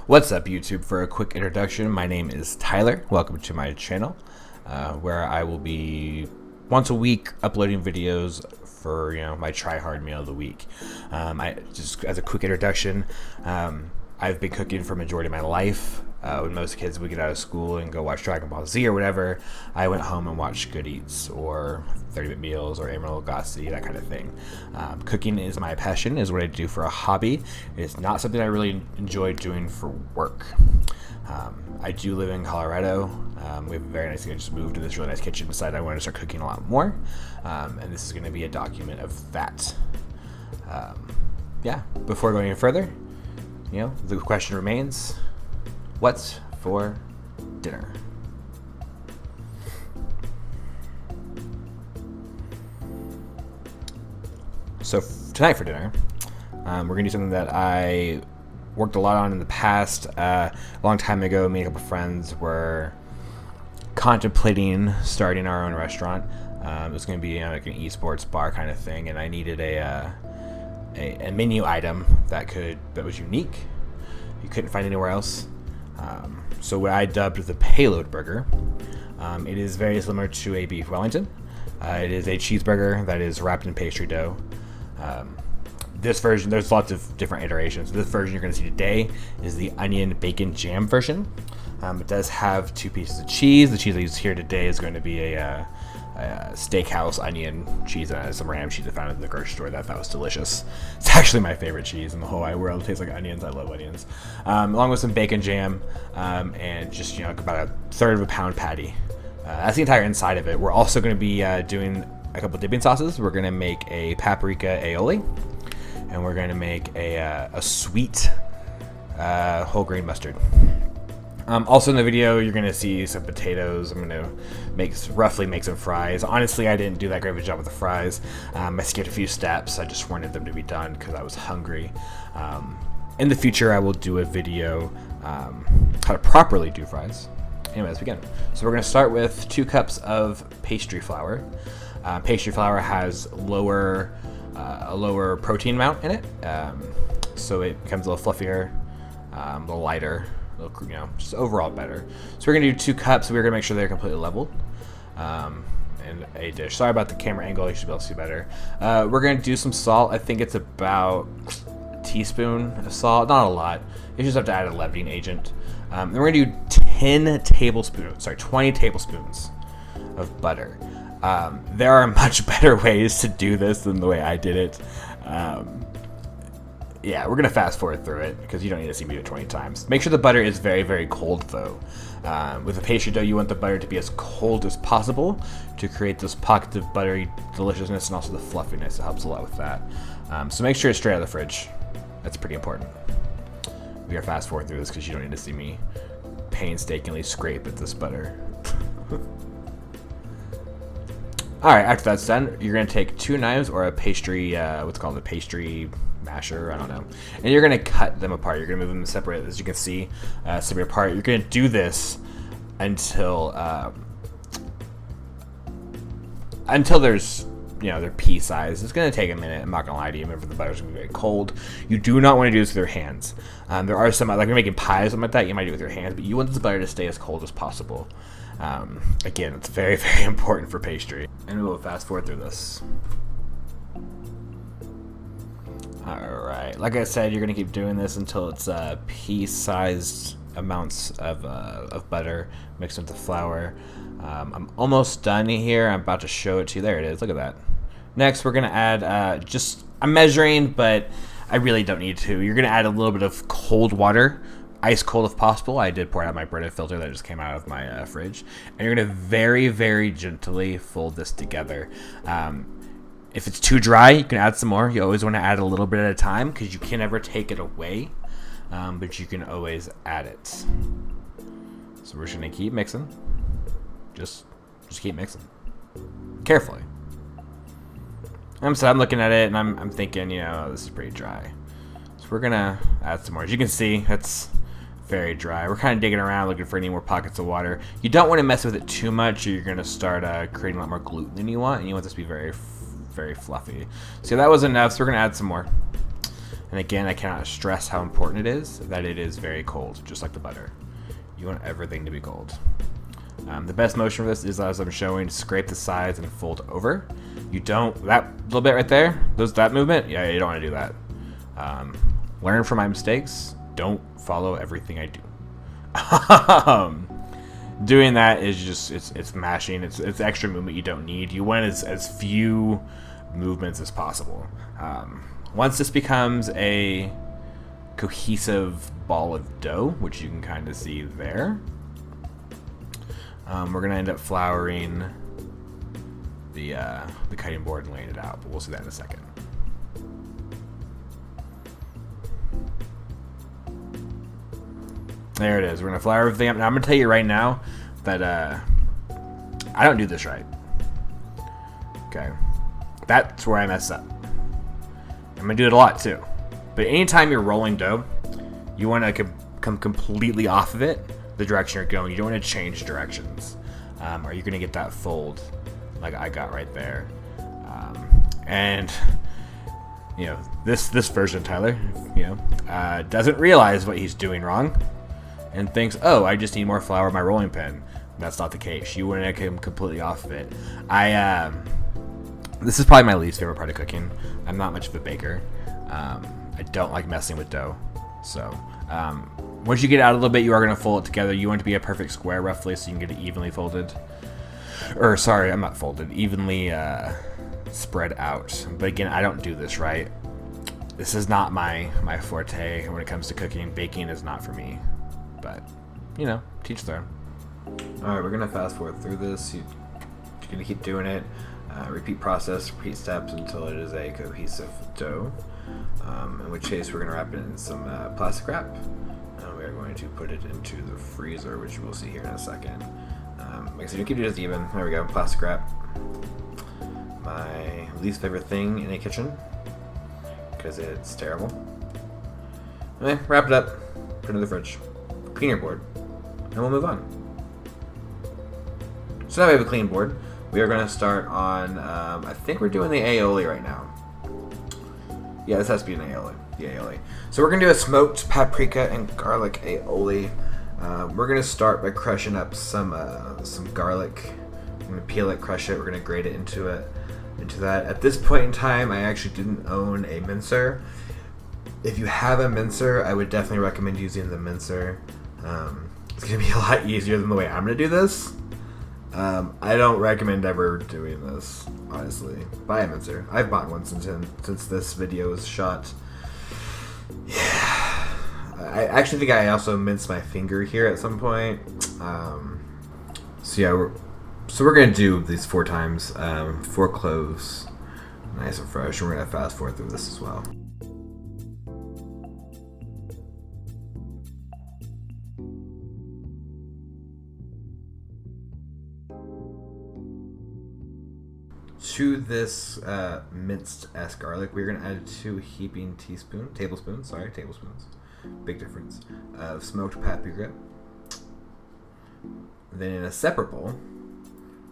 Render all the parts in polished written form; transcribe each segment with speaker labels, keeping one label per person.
Speaker 1: What's up, YouTube? For a quick introduction, my name is Tyler. Welcome to my channel, where I will be once a week uploading videos for my try-hard meal of the week. I just as a quick introduction, I've been cooking for a majority of my life. When most kids would get out of school and go watch Dragon Ball Z or whatever, I went home and watched Good Eats or 30-Minute Meals or Emerald Lagasse, that kind of thing. Cooking is my passion, is what I do for a hobby. It's not something I really enjoy doing for work. I do live in Colorado. We have a very nice thing. I just moved to this really nice kitchen, decided I wanted to start cooking a lot more. And this is going to be a document of that. Yeah, before going any further, the question remains, what's for dinner? So tonight for dinner, we're gonna do something that I worked a lot on in the past. A long time ago, me and a couple friends were contemplating starting our own restaurant. It was gonna be like an esports bar kind of thing, and I needed a menu item that was unique. You couldn't find anywhere else. So what I dubbed the payload burger. It is very similar to a beef Wellington. It is a cheeseburger that is wrapped in pastry dough. This version, there's lots of different iterations. This version you're going to see today is the onion bacon jam version. It does have 2 pieces of cheese. The cheese I use here today is going to be a steakhouse onion cheese, some random cheese I found in the grocery store that I thought was delicious. It's actually my favorite cheese in the whole wide world. It tastes like onions. I love onions. Along with some bacon jam and just about 1/3 of a pound patty. That's the entire inside of it. We're also going to be doing a couple dipping sauces. We're going to make a paprika aioli, and we're going to make a sweet whole grain mustard. Also in the video, you're going to see some potatoes. I'm going to roughly make some fries. Honestly, I didn't do that great of a job with the fries. I skipped a few steps. I just wanted them to be done because I was hungry. In the future, I will do a video how to properly do fries. Anyway, let's begin. So we're going to start with 2 cups of pastry flour. Pastry flour has a lower protein amount in it, so it becomes a little fluffier, a little lighter, just overall better. So we're gonna do 2 cups. We're gonna make sure they're completely leveled in a dish. Sorry about the camera angle. You should be able to see better. We're gonna do some salt. I think it's about a teaspoon of salt, not a lot. You just have to add a leavening agent. Then we're gonna do 20 tablespoons of butter. There are much better ways to do this than the way I did it. Yeah, we're gonna fast forward through it because you don't need to see me do it 20 times. Make sure the butter is very, very cold though. With a pastry dough, you want the butter to be as cold as possible to create those pockets of buttery deliciousness and also the fluffiness. It helps a lot with that. So make sure it's straight out of the fridge. That's pretty important. We are fast forward through this because you don't need to see me painstakingly scrape at this butter. Alright, after that's done, you're going to take 2 knives or a pastry, what's called a pastry masher, I don't know. And you're going to cut them apart. You're going to move them separate, as you can see, separate apart. You're going to do this until there's, they're pea size. It's going to take a minute. I'm not going to lie to you. Remember, the butter's going to be very cold. You do not want to do this with your hands. There are some, like you're making pies or something like that, you might do it with your hands, but you want this butter to stay as cold as possible. Again, it's very, very important for pastry. And we'll fast forward through this. Alright, like I said, you're going to keep doing this until it's pea-sized amounts of butter mixed with the flour. I'm almost done here. I'm about to show it to you. There it is. Look at that. Next, we're going to add, I'm measuring, but I really don't need to. You're going to add a little bit of cold water. Ice cold if possible. I did pour out my Brita filter that just came out of my fridge. And you're going to very, very gently fold this together. If it's too dry, you can add some more. You always want to add a little bit at a time because you can never take it away. But you can always add it. So we're just going to keep mixing. Just keep mixing. Carefully. I'm looking at it and I'm thinking, this is pretty dry. So we're going to add some more. As you can see, that's very dry. We're kind of digging around looking for any more pockets of water. You don't want to mess with it too much or you're going to start creating a lot more gluten than you want, and you want this to be very, very fluffy. So that was enough, so we're going to add some more. And again, I cannot stress how important it is that it is very cold, just like the butter. You want everything to be cold. The best motion for this is, as I'm showing, scrape the sides and fold over. You don't, that little bit right there, that movement, yeah, you don't want to do that. Learn from my mistakes. Don't follow everything I do. Doing that is just, it's mashing. It's extra movement you don't need. You want as few movements as possible. Once this becomes a cohesive ball of dough, which you can kind of see there, we're gonna end up flouring the cutting board and laying it out, but we'll see that in a second. There it is. We're gonna flour everything up. Now I'm gonna tell you right now that I don't do this right. Okay, that's where I mess up. I'm gonna do it a lot too. But anytime you're rolling dough, you want to come completely off of it, the direction you're going. You don't want to change directions, or you're gonna get that fold like I got right there. And you know, this version, Tyler, you know, doesn't realize what he's doing wrong, and thinks, oh, I just need more flour in my rolling pin. That's not the case. You want to come completely off of it. This is probably my least favorite part of cooking. I'm not much of a baker. I don't like messing with dough. So once you get out a little bit, you are going to fold it together. You want it to be a perfect square, roughly, so you can get it evenly folded. Or, sorry, I'm not folded. Evenly spread out. But again, I don't do this right. This is not my forte when it comes to cooking. Baking is not for me. But, you know, teach their own. Alright, we're going to fast forward through this. You're going to keep doing it. Repeat process, repeat steps until it is a cohesive dough. In which case we're going to wrap it in some plastic wrap. And we are going to put it into the freezer, which you will see here in a second. Like I said, you keep it just even. There we go, plastic wrap. My least favorite thing in a kitchen, because it's terrible. Okay, wrap it up, put it in the fridge, clean your board, and we'll move on. So now we have a clean board. We are going to start on, I think we're doing the aioli right now. Yeah, this has to be an aioli. The aioli. So we're going to do a smoked paprika and garlic aioli. We're going to start by crushing up some garlic. I'm going to peel it, crush it. We're going to grate it into that. At this point in time, I actually didn't own a mincer. If you have a mincer, I would definitely recommend using the mincer. It's going to be a lot easier than the way I'm going to do this. I don't recommend ever doing this, honestly. Buy a mincer. I've bought one since this video was shot. Yeah. I actually think I also minced my finger here at some point. So yeah, we're gonna do these 4 times, 4 cloves, nice and fresh. And we're gonna fast forward through this as well. To this minced garlic, we're gonna add 2 tablespoons, big difference, of smoked paprika. Then in a separate bowl,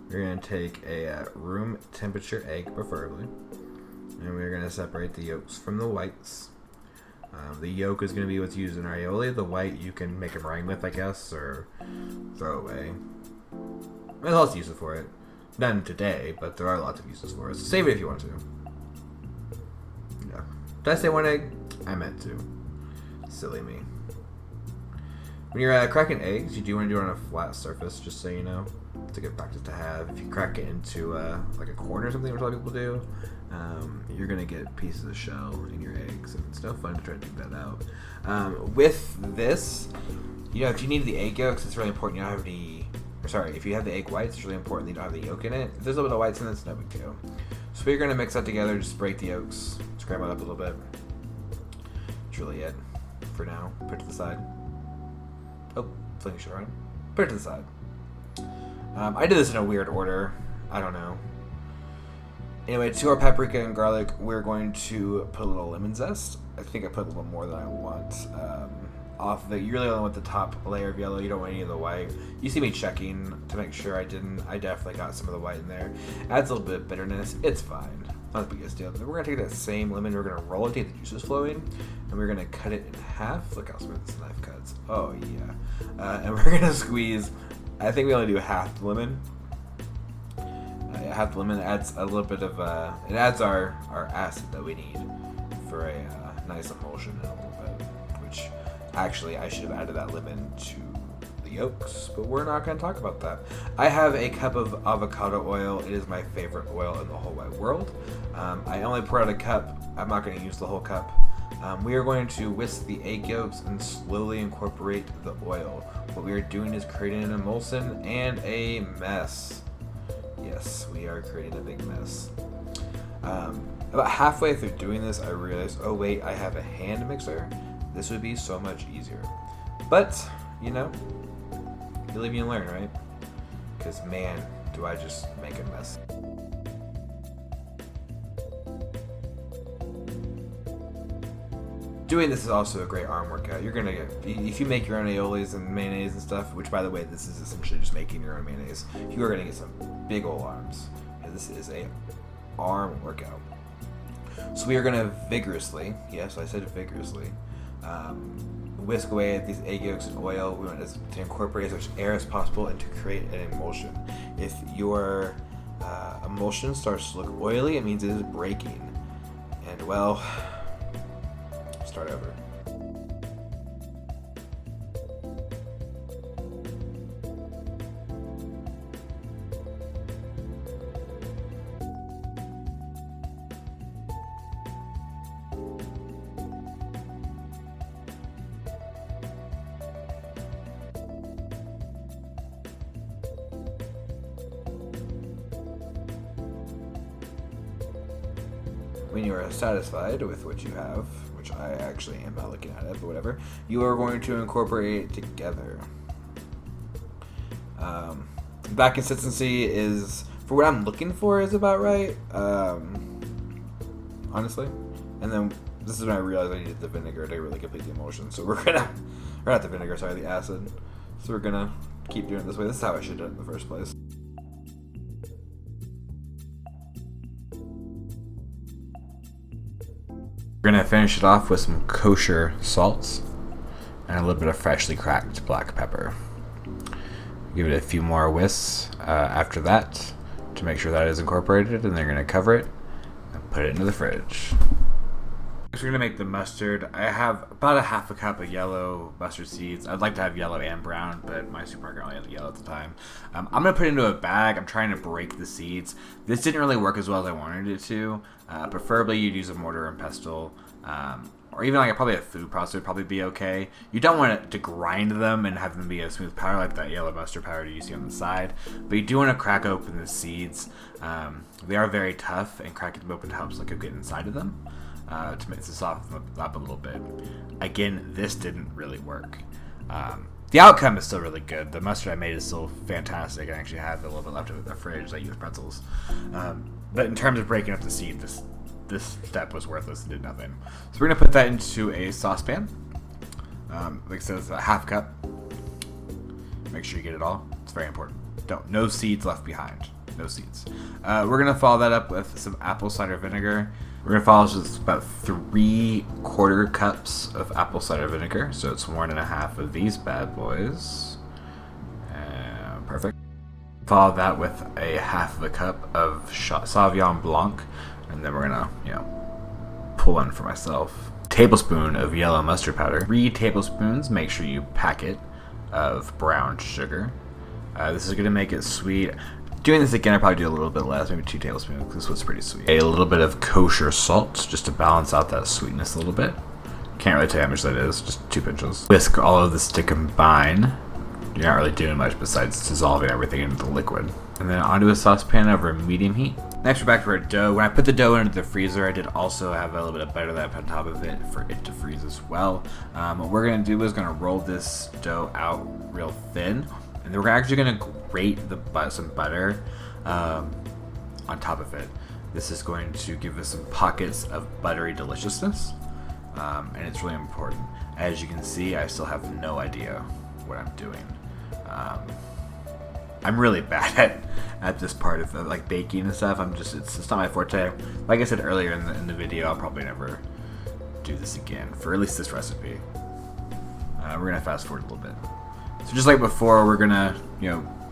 Speaker 1: we're gonna take a room temperature egg, preferably, and we're gonna separate the yolks from the whites. The yolk is gonna be what's used in our aioli. The white you can make a meringue with, I guess, or throw away. There's lots of uses for it. None today, but there are lots of uses for it. So save it if you want to. Yeah. Did I say 1 egg? I meant to. Silly me. When you're cracking eggs, you do want to do it on a flat surface, just so you know. It's a good practice to have. If you crack it into like a corner or something, which a lot of people do, you're going to get pieces of shell in your eggs, and it's no fun to try to dig that out. With this, you know, if you need the egg yolks, it's really important you don't have any... Sorry, if you have the egg whites, it's really important that you don't have the yolk in it. If there's a little bit of whites in it, it's no big deal. So we're going to mix that together, just break the yolks, scramble it up a little bit. That's really it for now. Put it to the side. Oh, flicking shit around. Put it to the side. I did this in a weird order. I don't know. Anyway, to our paprika and garlic, we're going to put a little lemon zest. I think I put a little more than I want. Off of it. You really only want the top layer of yellow. You don't want any of the white. You see me checking to make sure I didn't. I definitely got some of the white in there. Adds a little bit of bitterness. It's fine. not the biggest deal. Then we're gonna take that same lemon, we're gonna roll it, take the juices flowing, and we're gonna cut it in half. Look how smooth this knife cuts. Oh yeah. And we're gonna squeeze, I think we only do half the lemon. Half the lemon adds a little bit of, it adds our acid that we need for a nice emulsion in a little bit, which actually I should have added that lemon to the yolks, but we're not going to talk about that. I have a cup of avocado oil. It is my favorite oil in the whole wide world. I only pour out a cup. I'm not going to use the whole cup. We are going to whisk the egg yolks and slowly incorporate the oil. What we are doing is creating an emulsion and a mess. Yes, we are creating a big mess. About halfway through doing this, I realized, oh wait, I have a hand mixer. This would be so much easier. But, you know, you live and learn, right? Because man, do I just make a mess. Doing this is also a great arm workout. You're gonna get, if you make your own aiolis and mayonnaise and stuff, which by the way, this is essentially just making your own mayonnaise, you are gonna get some big old arms. And this is a arm workout. So we are gonna vigorously, yes, I said vigorously, whisk away at these egg yolks and oil. We want to incorporate as much air as possible and to create an emulsion. If your emulsion starts to look oily, it means it is breaking. And well, start over. When you are satisfied with what you have, which I actually am not looking at it, but whatever, you are going to incorporate it together. That consistency is, for what I'm looking for, is about right, honestly. And then this is when I realized I needed the vinegar to really complete the emulsion. So we're gonna, or not the vinegar, sorry, the acid. So we're gonna keep doing it this way. This is how I should do it in the first place. We're gonna finish it off with some kosher salts and a little bit of freshly cracked black pepper. Give it a few more whisks after that to make sure that is incorporated, and they're gonna cover it and put it into the fridge. Next, we're gonna make the mustard. I have about a half a cup of yellow mustard seeds. I'd like to have yellow and brown, but my supermarket only had the yellow at the time. I'm gonna put it into a bag. I'm trying to break the seeds. This didn't really work as well as I wanted it to. Preferably you'd use a mortar and pestle, or even like probably a food processor would probably be okay. You don't want it to grind them and have them be a smooth powder like that yellow mustard powder you see on the side, but you do want to crack open the seeds. They are very tough, and cracking them open helps like get inside of them to soften them up a little bit. Again, this didn't really work. The outcome is still really good. The mustard I made is still fantastic. I actually have a little bit left over in the fridge that I use with pretzels. But in terms of breaking up the seed, this step was worthless and did nothing. So we're gonna put that into a saucepan. Like I said, it's a half cup. Make sure you get it all. It's very important. No seeds left behind. No seeds. We're gonna follow that up with some apple cider vinegar. We're gonna follow this with about 3/4 cups of apple cider vinegar. So it's 1.5 of these bad boys. Perfect. Follow that with a half of a cup of Sauvignon Blanc, and then we're gonna, pull one for myself. Tablespoon of yellow mustard powder. 3 tablespoons. Make sure you pack it of brown sugar. This is gonna make it sweet. Doing this again, I'd probably do a little bit less, maybe 2 tablespoons, because this was pretty sweet. A little bit of kosher salt, just to balance out that sweetness a little bit. Can't really tell you how much that is, just 2 pinches. Whisk all of this to combine. You're not really doing much besides dissolving everything into the liquid. And then onto a saucepan over medium heat. Next, we're back to our dough. When I put the dough into the freezer, I did also have a little bit of butter that I put on top of it for it to freeze as well. What we're gonna do is gonna roll this dough out real thin, and then we're actually gonna grate some butter on top of it. This is going to give us some pockets of buttery deliciousness, and it's really important. As you can see, I still have no idea what I'm doing. I'm really bad at this part of like baking and stuff. It's not my forte. Like I said earlier in the video, I'll probably never do this again for at least this recipe. We're gonna fast forward a little bit. So just like before, we're gonna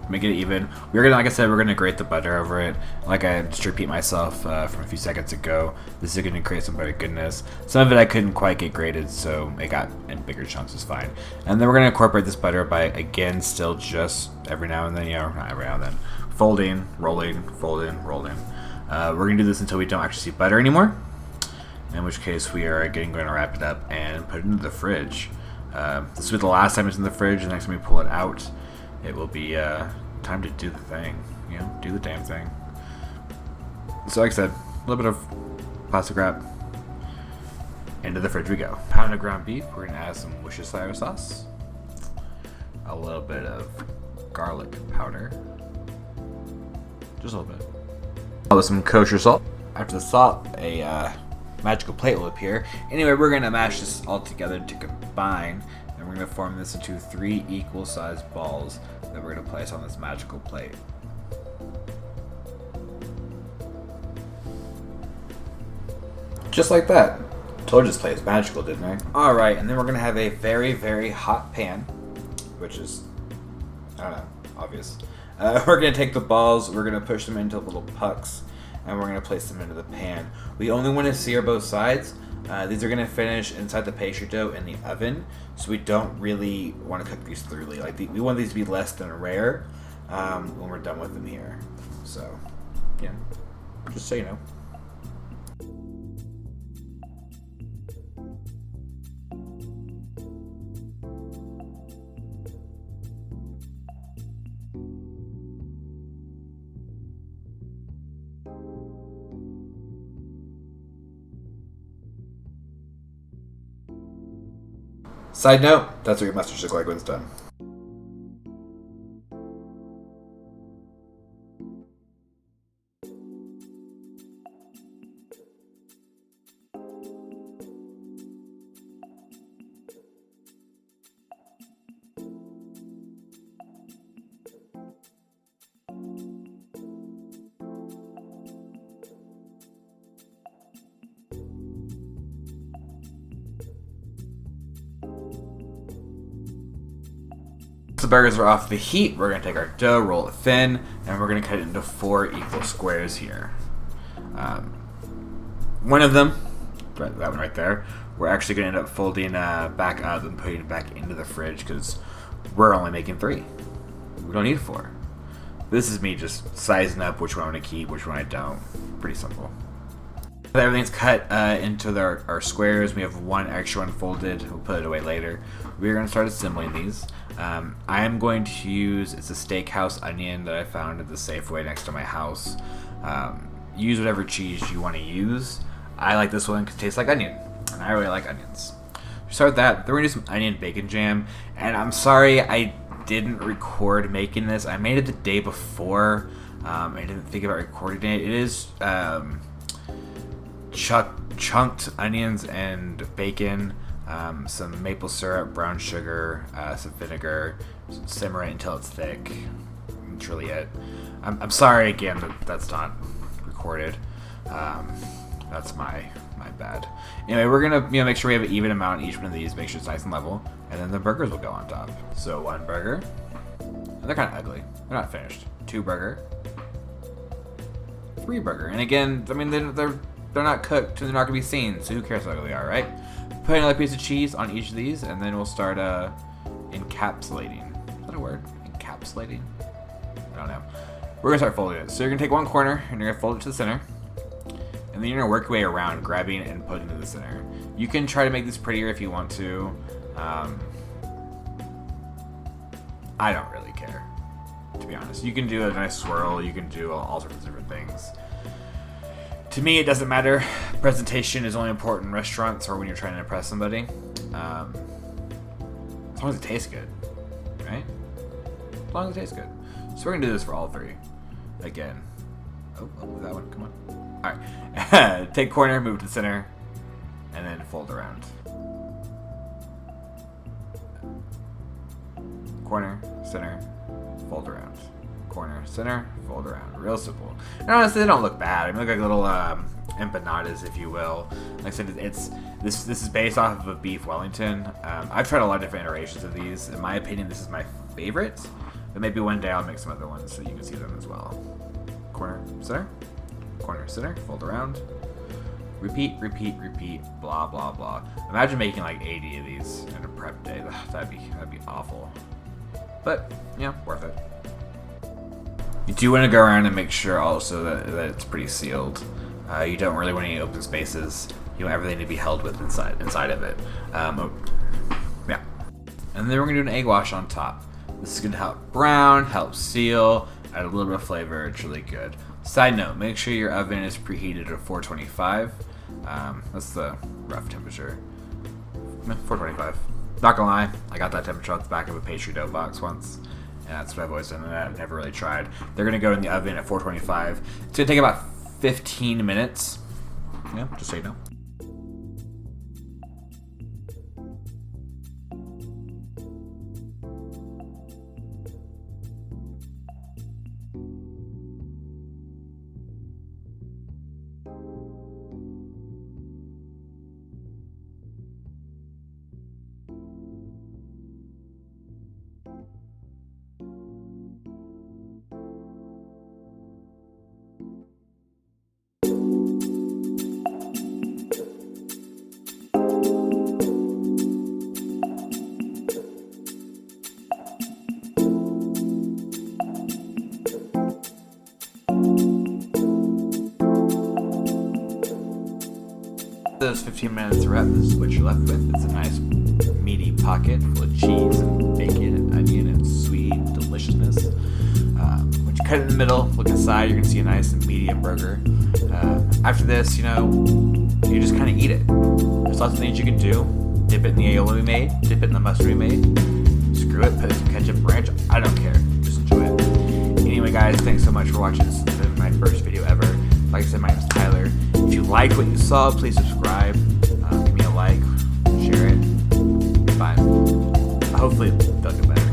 Speaker 1: make it even. We're gonna, like I said, we're gonna grate the butter over it. Like I just repeat myself from a few seconds ago. This is gonna create some butter goodness. Some of it I couldn't quite get grated, so it got in bigger chunks. Is fine. And then we're gonna incorporate this butter by again, still just every now and then, not every now and then, folding, rolling, folding, rolling. We're gonna do this until we don't actually see butter anymore. In which case we are again going to wrap it up and put it into the fridge. This will be the last time it's in the fridge. The next time we pull it out, it will be time to do the thing. Do the damn thing. So like I said, a little bit of plastic wrap. Into the fridge we go. Pound of ground beef. We're going to add some Worcestershire sauce. A little bit of garlic powder. Just a little bit. With some kosher salt. After the salt, a magical plate will appear. Anyway, we're going to mash this all together to combine, and we're going to form this into 3 equal sized balls that we're going to place on this magical plate. Just like that. Told you this plate is magical, didn't I? Alright, and then we're going to have a very, very hot pan, which is, I don't know, obvious. We're going to take the balls, we're going to push them into little pucks, and we're going to place them into the pan. We only want to sear both sides. These are going to finish inside the pastry dough in the oven, so we don't really want to cook these thoroughly. We want these to be less than rare when we're done with them here. So, yeah, just so you know. Side note, that's what your mustard should look like when it's done. The burgers are off the heat. We're going to take our dough, roll it thin, and we're going to cut it into 4 equal squares here. One of them, that one right there, we're actually going to end up folding back up and putting it back into the fridge because we're only making 3. We don't need 4. This is me just sizing up which one I want to keep, which one I don't. Pretty simple. Everything's cut into our squares. We have 1 extra one folded. We'll put it away later. We're going to start assembling these. I am going to use, it's a steakhouse onion that I found at the Safeway next to my house. Use whatever cheese you want to use. I like this one because it tastes like onion, and I really like onions. Start with that. Then we're going to do some onion bacon jam. And I'm sorry I didn't record making this. I made it the day before. I didn't think about recording it. It is chunked onions and bacon, some maple syrup, brown sugar, some vinegar, simmer it until it's thick. That's really it. I'm sorry again that that's not recorded. That's my bad. Anyway, we're gonna make sure we have an even amount in each one of these, make sure it's nice and level, and then the burgers will go on top. So 1 burger, and they're kind of ugly. They're not finished. 2 burger, 3 burger, and again, I mean they're not cooked, so they're not gonna be seen. So who cares how ugly they are, right? Put another piece of cheese on each of these, and then we'll start encapsulating. Is that a word? Encapsulating? I don't know. We're gonna start folding it. So you're gonna take 1 corner and you're gonna fold it to the center, and then you're gonna work your way around, grabbing and putting it to the center. You can try to make this prettier if you want to. I don't really care, to be honest. You can do a nice swirl. You can do all sorts of different things. To me, it doesn't matter. Presentation is only important in restaurants or when you're trying to impress somebody. As long as it tastes good, right? As long as it tastes good. So we're gonna do this for all 3. Again. Oh, that one, come on. Alright. Take corner, move to the center, and then fold around. Corner, center, fold around. corner, center, fold around. Real simple. And honestly, they don't look bad. I mean, they look like little empanadas, if you will. Like I said, this is based off of a beef Wellington. I've tried a lot of different iterations of these. In my opinion, this is my favorite. But maybe one day I'll make some other ones so you can see them as well. Corner, center, fold around. Repeat, repeat, repeat, blah, blah, blah. Imagine making like 80 of these in a prep day. That'd be awful. But, yeah, worth it. You do want to go around and make sure also that it's pretty sealed. You don't really want any open spaces. You want everything to be held with inside of it. Yeah. And then we're going to do an egg wash on top. This is going to help brown, help seal, add a little bit of flavor. It's really good. Side note, make sure your oven is preheated at 425. That's the rough temperature. 425. Not gonna lie, I got that temperature off the back of a pastry dough box once. And that's what I've always done, and I've never really tried. They're gonna go in the oven at 425. It's gonna take about 15 minutes. Yeah, just so you know. Those 15 minutes are up, this is what you're left with. It's a nice meaty pocket full of cheese and bacon and onion and sweet deliciousness. When you cut it in the middle, look inside, you're gonna see a nice medium burger. After this, you just kind of eat it. There's lots of things you can do. Dip it in the aioli we made, dip it in the mustard we made. Screw it, put some ketchup ranch, I don't care, just enjoy it. Anyway guys, thanks so much for watching. This is my first video ever. Like I said, my name is Tyler. If you liked what you saw, please subscribe. Give me a like, share it. Fine. Hopefully they'll get better.